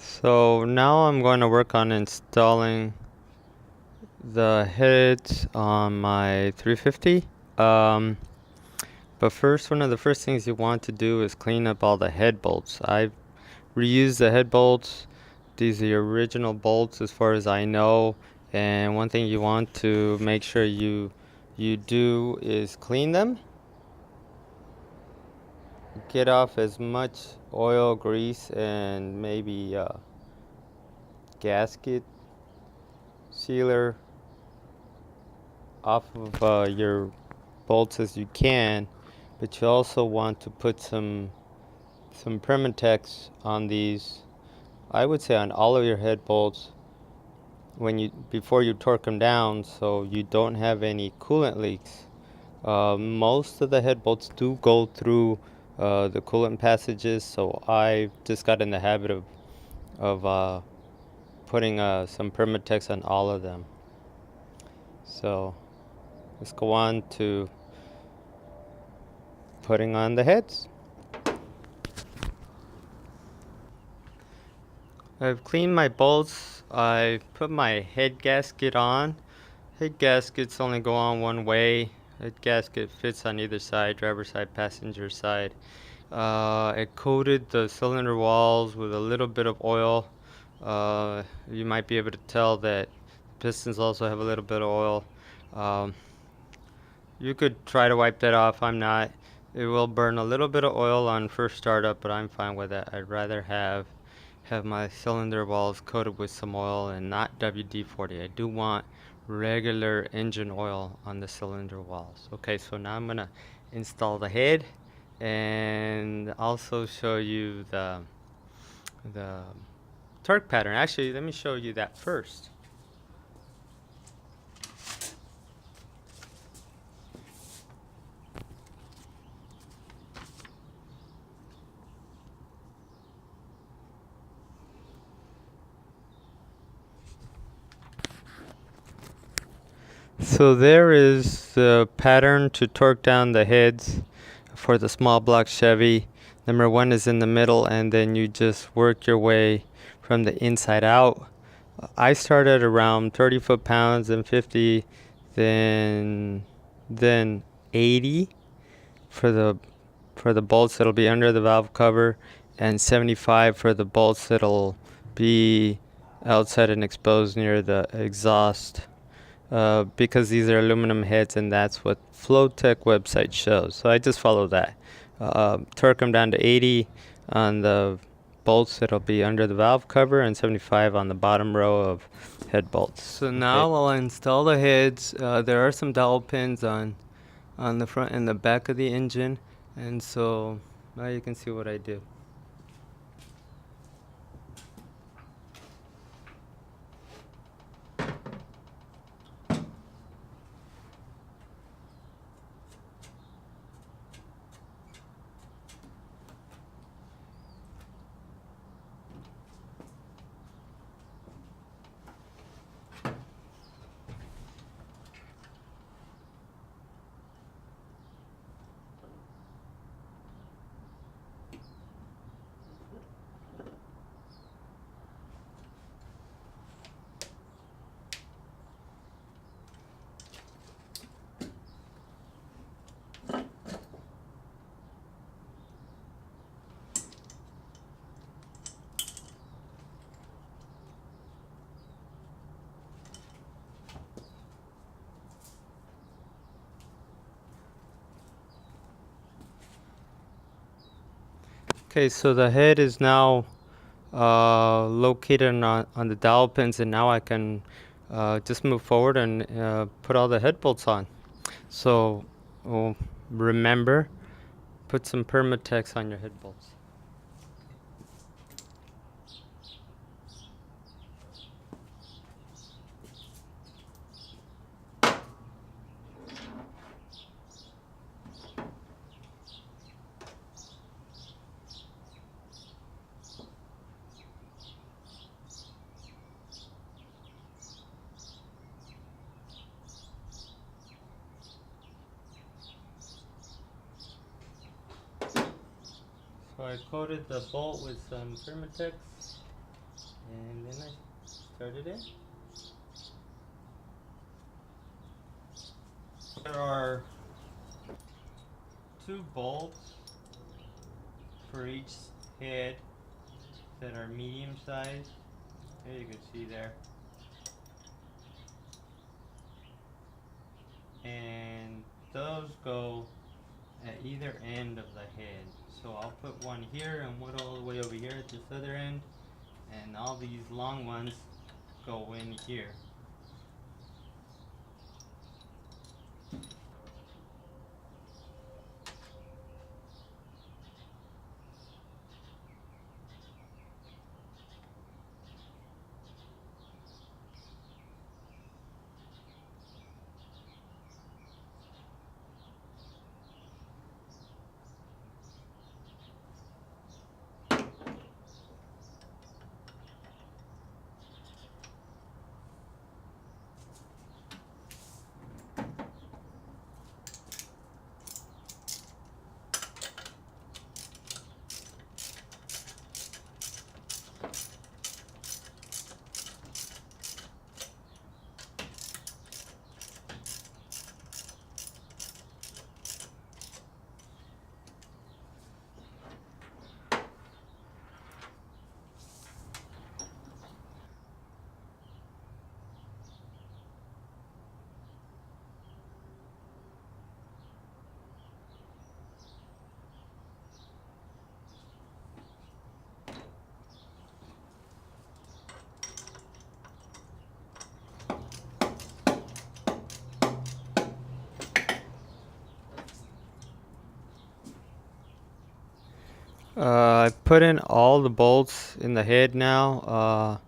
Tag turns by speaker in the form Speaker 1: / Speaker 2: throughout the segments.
Speaker 1: So now I'm going to work on installing the heads on my 350. Um, but first, one of the first things you want to do is clean up all the head bolts. I've reused the head bolts. These are the original bolts as far as I know. And one thing you want to make sure you do is clean them. Get off as much oil, grease, and maybe gasket sealer off of your bolts as you can, but you also want to put some Permatex on these. I would say on all of your head bolts before you torque them down, so you don't have any coolant leaks. Most of the head bolts do go through the coolant passages, so I just got in the habit of putting some Permatex on all of them. So let's go on to putting on the heads. I've cleaned my bolts. I put my head gasket on. Head gaskets only go on one way. Head gasket fits on either side, driver side, passenger side. I coated the cylinder walls with a little bit of oil. You might be able to tell that pistons also have a little bit of oil. You could try to wipe that off. I'm not. It will burn a little bit of oil on first startup, but I'm fine with that. I'd rather have my cylinder walls coated with some oil and not WD-40. I do want regular engine oil on the cylinder walls. Okay, so now I'm gonna install the head and also show you the torque pattern. Actually, let me show you that first. So there is the pattern to torque down the heads for the small block Chevy. Number one is in the middle, and then you just work your way from the inside out. I started around 30 foot-pounds and 50, then 80 for the bolts that'll be under the valve cover, and 75 for the bolts that'll be outside and exposed near the exhaust. Because these are aluminum heads, and that's what Flowtech website shows. So I just follow that. Torque them down to 80 on the bolts that'll be under the valve cover, and 75 on the bottom row of head bolts. So now I'll install the heads. There are some dowel pins on the front and the back of the engine, and so now you can see what I do. Okay, so the head is now located on the dowel pins, and now I can just move forward and put all the head bolts on. So remember, put some Permatex on your head bolts. So I coated the bolt with some Permatex. And then I started it. There are 2 bolts for each head that are medium size. There you can see there. And those go at either end of the head. So I'll put one here and one all the way over here at this other end, and all these long ones go in here. I put in all the bolts in the head now.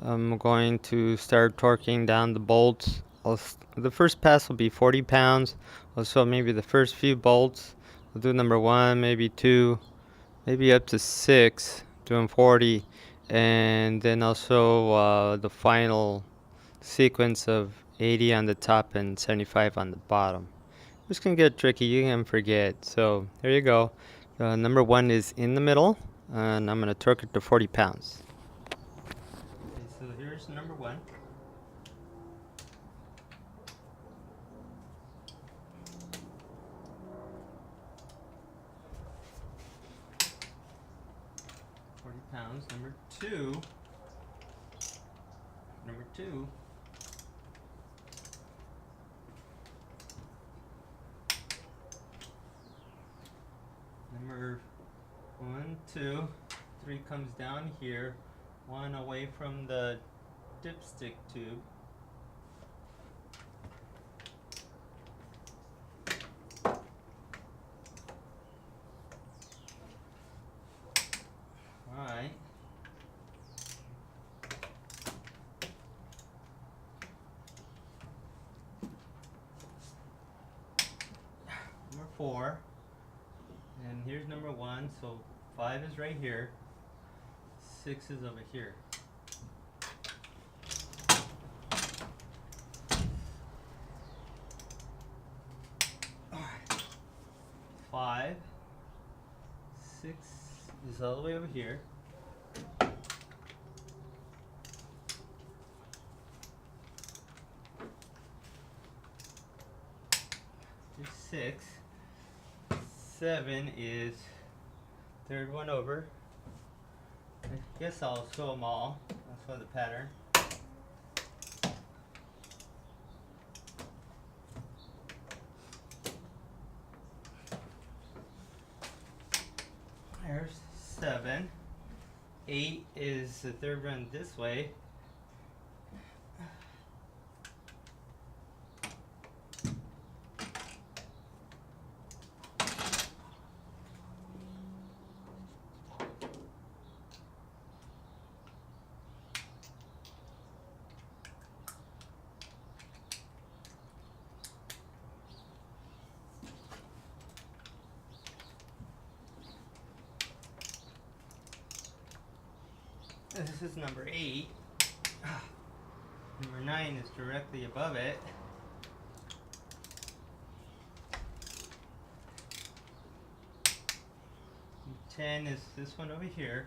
Speaker 1: I'm going to start torquing down the bolts. The first pass will be 40 pounds. So maybe the first few bolts, I'll do number 1, maybe 2, maybe up to 6, doing 40. And then also the final sequence of 80 on the top and 75 on the bottom. This can get tricky, you can forget. So there you go. Number 1 is in the middle, and I'm going to torque it to 40 pounds. Okay, so here's number 1. £40. Number 2. Number 2. Number 1, 2, 3 comes down here, 1 away from the dipstick tube. Alright. Number 4. And here's number 1, so 5 is right here, 6 is over here. Alright. 5, 6 is all the way over here. Here's 6. 7 is third one over. I guess I'll show them all. I'll show the pattern. There's 7. 8 is the third run this way. This is number 8. Number 9 is directly above it. And 10 is this one over here.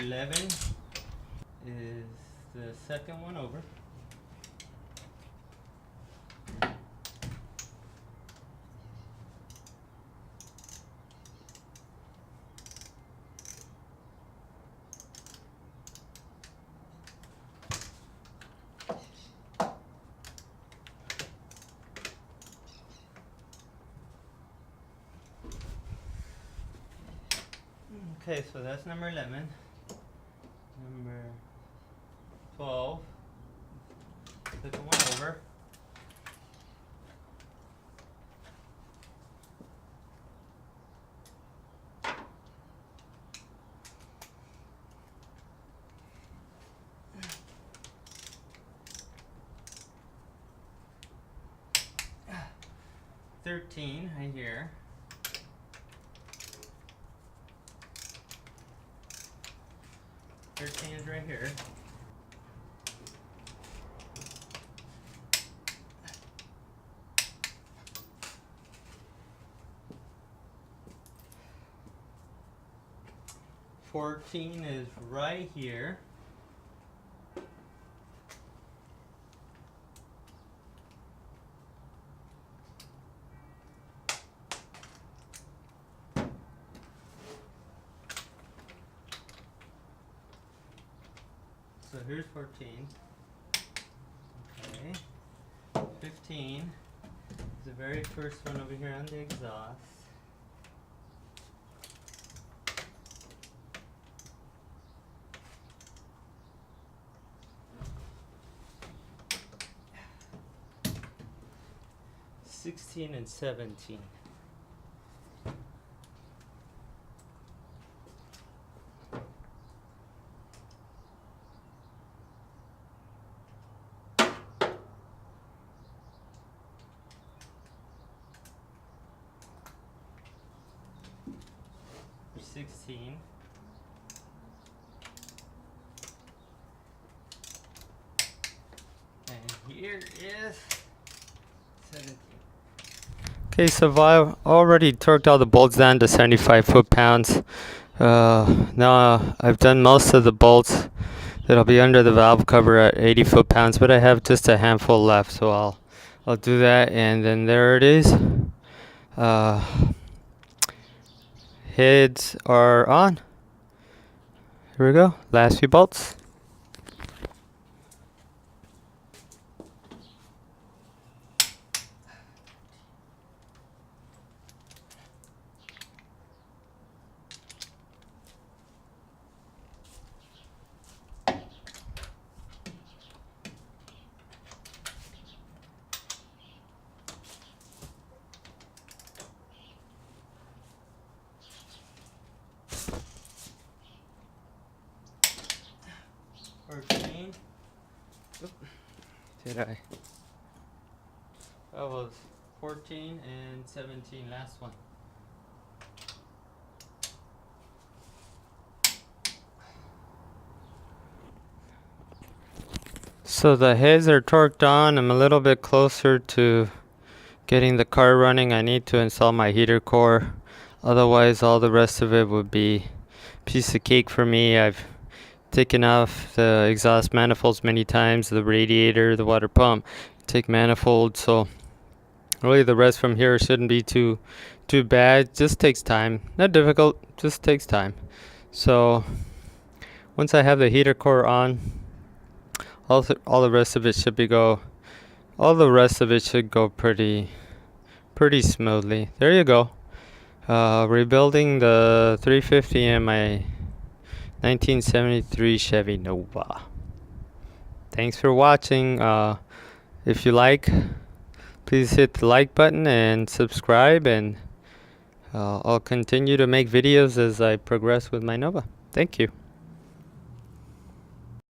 Speaker 1: 11 is the second one over. Okay, so that's number 11. Number 12. Second one over. $13 right here. $13 is right here. $14 is right here. So here's 14. Okay. 15 is the very first one over here on the exhaust. $16 and $17. $16. And here is 17. Okay, so I've already torqued all the bolts down to 75 foot-pounds. Now I've done most of the bolts that'll be under the valve cover at 80 foot-pounds, but I have just a handful left, so I'll do that, and then there it is. Heads are on. Here we go. Last few bolts. Did I? That was 14 and 17, last one. So the heads are torqued on. I'm a little bit closer to getting the car running. I need to install my heater core. Otherwise, all the rest of it would be a piece of cake for me. I've taken off the exhaust manifolds many times, the radiator, the water pump, take manifold. So really the rest from here shouldn't be too bad. Just takes time. Not difficult, just takes time. So once I have the heater core on, all the rest of it should go pretty smoothly. There you go. Rebuilding the 350 in my 1973 Chevy Nova. Thanks for watching. If you like, please hit the like button and subscribe, and I'll continue to make videos as I progress with my Nova. Thank you.